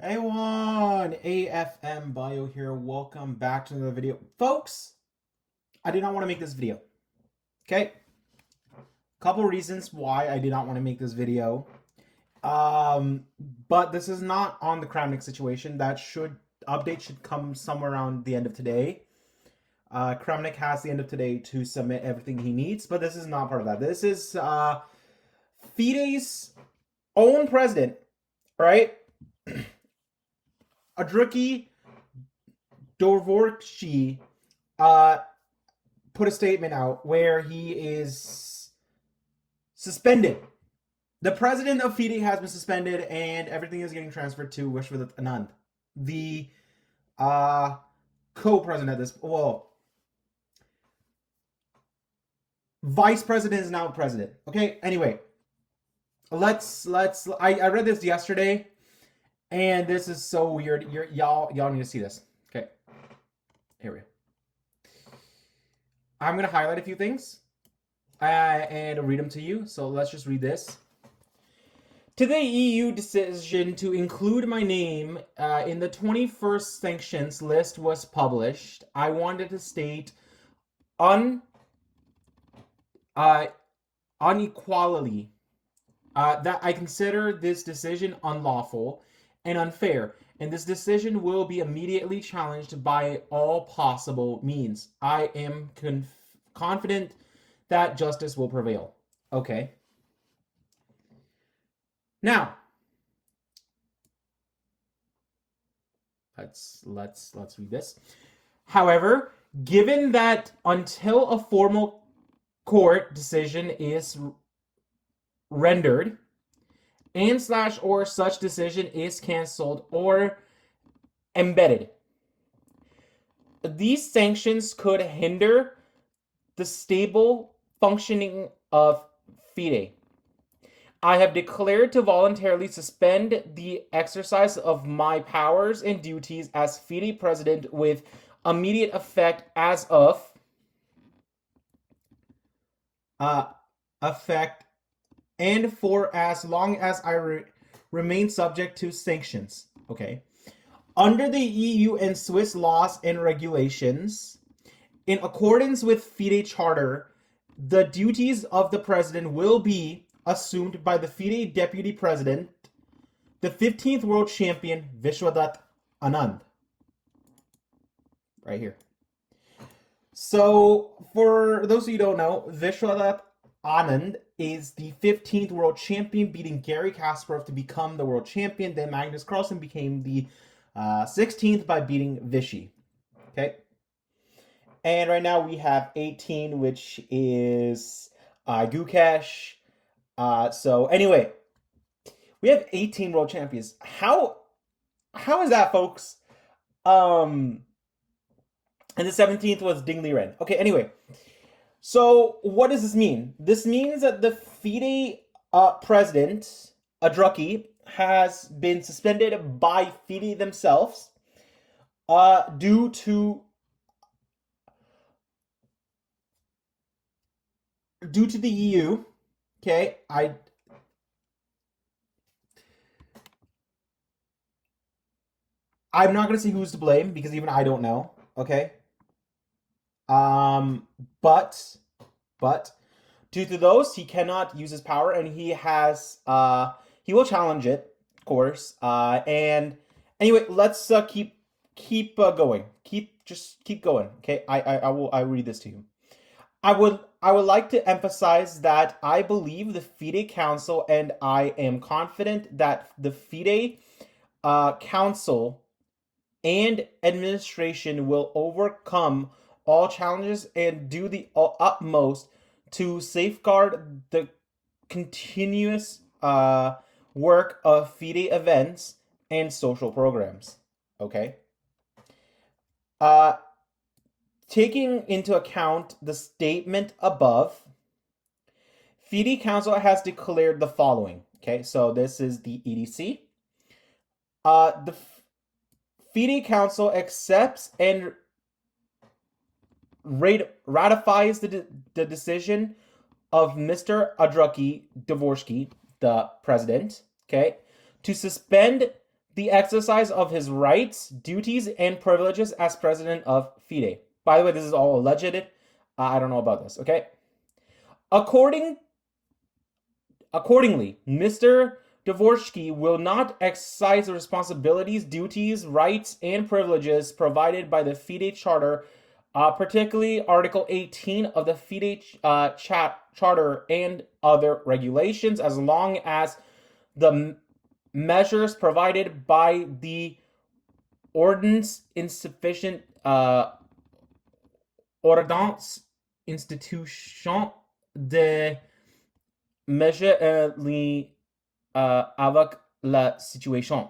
Hey everyone, AFM Bio here. Welcome back to another video. Folks, I did not want to make this video. Okay? Couple reasons why I did not want to make this video. But this is not on the Kramnik situation. Update should come somewhere around the end of today. Kramnik has the end of today to submit everything he needs, but this is not part of that. This is FIDE's own president, right? Arkady Dvorkovich put a statement out where he is suspended. The president of FIDE has been suspended, and everything is getting transferred to Viswanathan Anand, the co-president of this. Well, vice president is now president. Okay. Anyway, I read this yesterday. And this is so weird. Y'all need to see this. Okay. Here we go. I'm going to highlight a few things and read them to you. So let's just read this. Today, EU decision to include my name in the 21st sanctions list was published. I wanted to state unequally that I consider this decision unlawful and unfair, and this decision will be immediately challenged by all possible means. I am confident that justice will prevail. Okay. Now, let's read this. However, given that until a formal court decision is rendered, or such decision is cancelled or embedded, these sanctions could hinder the stable functioning of FIDE. I have declared to voluntarily suspend the exercise of my powers and duties as FIDE president with immediate effect as of and for as long as I remain subject to sanctions. Okay. Under the EU and Swiss laws and regulations, in accordance with FIDE Charter, the duties of the president will be assumed by the FIDE Deputy President, the 15th World Champion, Viswanathan Anand. Right here. So, for those of you who don't know, Viswanathan Anand is the 15th world champion, beating Gary Kasparov to become the world champion. Then Magnus Carlsen became the 16th by beating Vishy. Okay. And right now we have 18, which is Gukesh. So anyway, we have 18 world champions. How is that, folks? And the 17th was Ding Liren. Okay, anyway. So, what does this mean? This means that the FIDE president, Arkady, has been suspended by FIDE themselves due to the EU. Okay, I'm not going to say who's to blame because even I don't know. Okay. But due to those, he cannot use his power, and he will challenge it, of course. And anyway, let's keep going. Keep going. Okay, I read this to you. I would like to emphasize that I believe the FIDE Council, and I am confident that the FIDE Council and administration will overcome all challenges and do the utmost to safeguard the continuous work of FIDE events and social programs. Okay. Taking into account the statement above, FIDE Council has declared the following. Okay, so this is the EDC. The FIDE Council accepts and ratifies the decision of Mr. Arkady Dvorkovich, the president, okay, to suspend the exercise of his rights, duties, and privileges as president of FIDE. By the way, this is all alleged. I don't know about this, okay? Accordingly, Mr. Dvorkovich will not exercise the responsibilities, duties, rights, and privileges provided by the FIDE Charter, particularly Article 18 of the FIDE Charter and other regulations, as long as the measures provided by the ordinance insufficient ordonnance institution de mesures avec la situation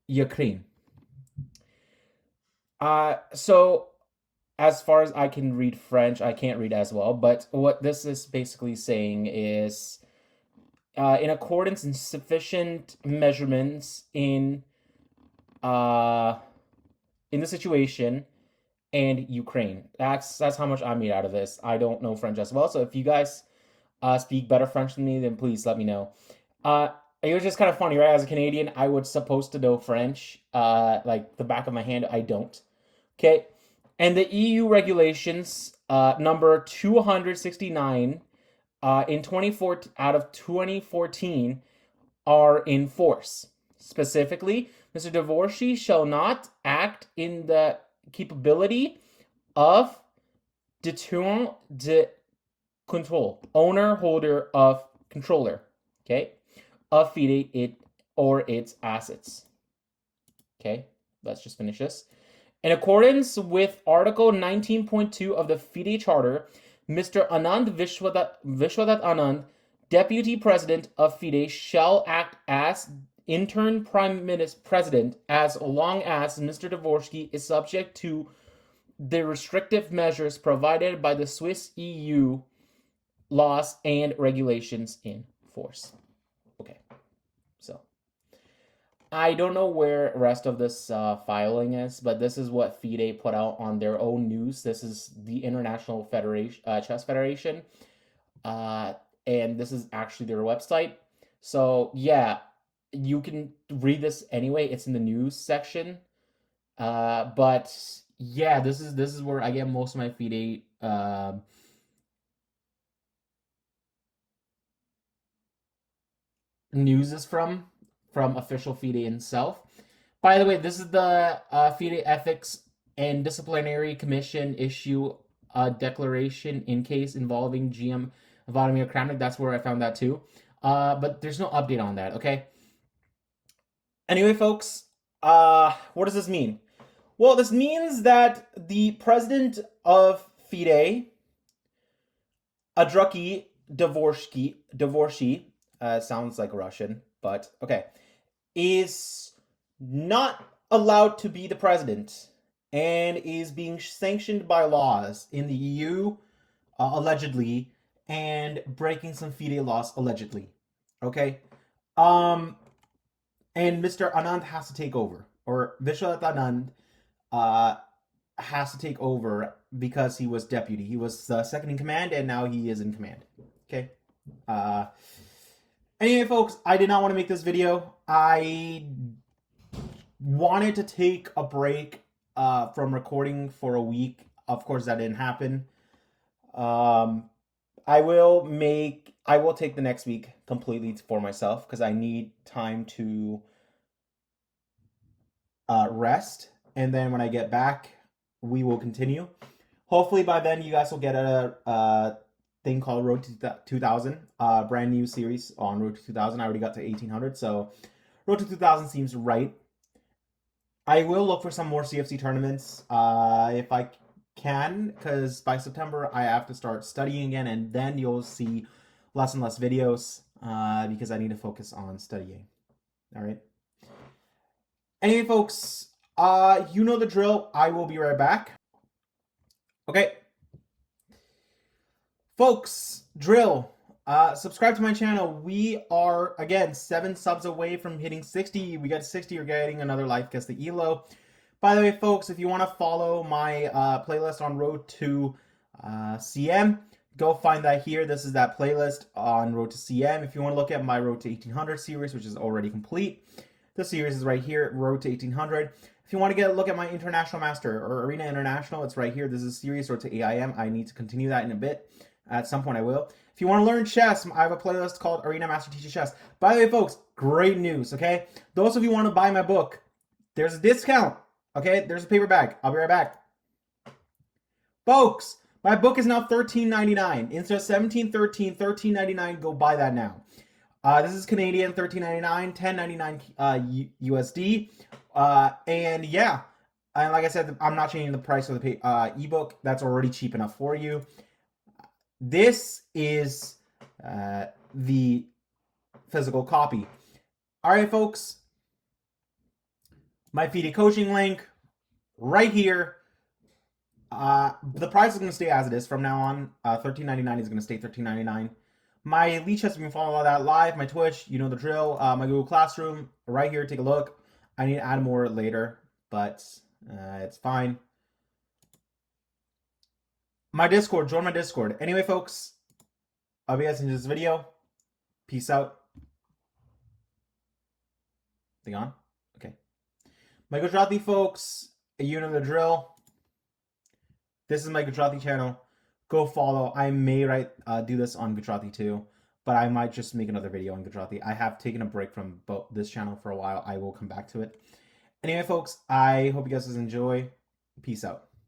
Ukraine. So as far as I can read French, I can't read as well, but what this is basically saying is in accordance in sufficient measurements in the situation and Ukraine. That's how much I made out of this. I don't know French as well, so if you guys speak better French than me, then please let me know. It was just kind of funny, right? As a Canadian, I was supposed to know French, like the back of my hand. I don't. Okay, and the EU regulations number 269 in 2014 out of 2014 are in force. Specifically, Mr. Dvorkovich shall not act in the capability of détenteur de control, owner, holder of, controller, okay, of FIDE it or its assets. Okay, let's just finish this. In accordance with Article 19.2 of the FIDE Charter, Mr. Anand Viswanathan Anand, Deputy President of FIDE, shall act as Interim President as long as Mr. Dvorkovich is subject to the restrictive measures provided by the Swiss EU laws and regulations in force. Okay, so I don't know where the rest of this filing is, but this is what FIDE put out on their own news. This is the International Chess Federation, and this is actually their website. So yeah, you can read this anyway. It's in the news section. But yeah, this is where I get most of my FIDE news is from official FIDE itself. By the way, this is the FIDE Ethics and Disciplinary Commission issue declaration in case involving GM Vladimir Kramnik. That's where I found that too. But there's no update on that, okay? Anyway, folks, what does this mean? Well, this means that the president of FIDE, Arkady Dvorkovich, sounds like Russian, but okay, is not allowed to be the president and is being sanctioned by laws in the EU, allegedly, and breaking some FIDE laws, allegedly. Okay? And Mr. Anand has to take over, or Viswanathan Anand has to take over because he was deputy. He was second in command, and now he is in command. Okay? Anyway, folks, I did not want to make this video. I wanted to take a break from recording for a week. Of course, that didn't happen. I will take the next week completely for myself because I need time to rest. And then when I get back, we will continue. Hopefully by then you guys will get a thing called Road to 2000, brand new series on Road to 2000. I already got to 1800, so Road to 2000 seems right. I will look for some more CFC tournaments if I can, because by September I have to start studying again, and then you'll see less and less videos because I need to focus on studying. All right. Anyway, folks, you know the drill. I will be right back. Okay. Folks, drill. Subscribe to my channel. We are, again, 7 subs away from hitting 60. We got 60, you're getting another life guess the ELO. By the way, folks, if you want to follow my playlist on Road to CM, go find that here. This is that playlist on Road to CM. If you want to look at my Road to 1800 series, which is already complete, the series is right here, Road to 1800. If you want to get a look at my International Master or Arena International, it's right here. This is a series, Road to AIM. I need to continue that in a bit. At some point I will. If you want to learn chess, I have a playlist called Arena Master Teaches Chess. By the way, folks, great news, okay? Those of you who want to buy my book, there's a discount, okay? There's a paper bag. I'll be right back. Folks, my book is now $13.99. Instead of $17.13, $13.99. Go buy that now. This is Canadian, $13.99, $10.99 USD. And yeah, and like I said, I'm not changing the price of the ebook. That's already cheap enough for you. This is the physical copy. All right, folks. My FIDE coaching link right here. The price is going to stay as it is from now on. $13.99 is going to stay $13.99. My Elite Chess, you can follow all that live. My Twitch, you know the drill. My Google Classroom, right here. Take a look. I need to add more later, but it's fine. My Discord, join my Discord. Anyway, folks, I'll be guys in this video. Peace out. Thing on? Okay. My Gujarati folks, you know the drill. This is my Gujarati channel. Go follow. I may do this on Gujarati too, but I might just make another video on Gujarati. I have taken a break from this channel for a while. I will come back to it. Anyway, folks, I hope you guys enjoy. Peace out.